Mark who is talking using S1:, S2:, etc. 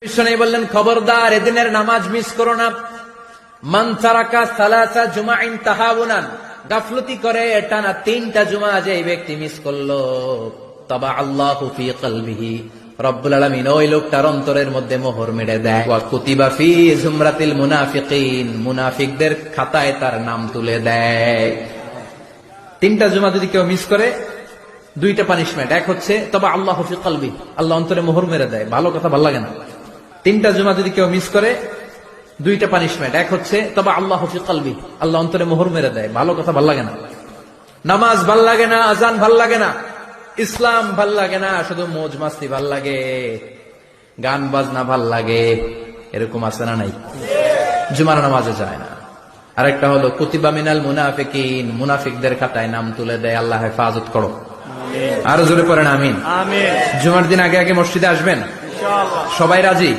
S1: বিশ্বনবী বললেন, খবরদার এদিনের নামাজ মিস করো না। মান তারাকা সালাসা জুমাইন তাহাউনান, গাফলতি করে টানা 3টা জুমা যে এই ব্যক্তি মিস করলো, তাবা আল্লাহু ফি কলবিহি, রব্বুল আলামিন ওই লোকটার অন্তরের মধ্যে মোহর মেরে দেয়। ওয়া কুতিবা ফি জুমরাতিল মুনাফিকিন, মুনাফিকদের খাতায় তার নাম তুলে দেয়। 3টা জুমা যদি কেউ মিস করে, 2টা পানিশমেন্ট। এক হচ্ছে তবা আল্লাহু ফি কলবি, আল্লাহ অন্তরে মোহর মেরে দেয়, ভালো কথা ভালো লাগে না। 3টা জুমা যদি কেউ মিস করে, 2টা পানিশমেন্ট। এক হচ্ছে তবা আল্লাহু ফি কলবি, আল্লাহ অন্তরে মোহর মেরে দেয়, ভালো কথা ভালো লাগে না। নামাজ ভাল লাগে না, আজান ভাল লাগে না, ইসলাম ভাল লাগে না, শুধু মৌজ মাস্তি ভাল লাগে, গান বাজনা ভাল লাগে, এরকম আছে না নাই? জুমার নামাজে যায় না। আরেকটা হলো কুতিবা মিনাল মুনাফিকিন, মুনাফিকদের খাতায় নাম তুলে দেয়। আল্লাহ হেফাজত করো। আরো জোরে পড়েন আমিন।
S2: আমিন।
S1: জুমার দিন আগে আগে মসজিদে আসবেন,
S2: ইনশাআল্লাহ।
S1: সবাই রাজি?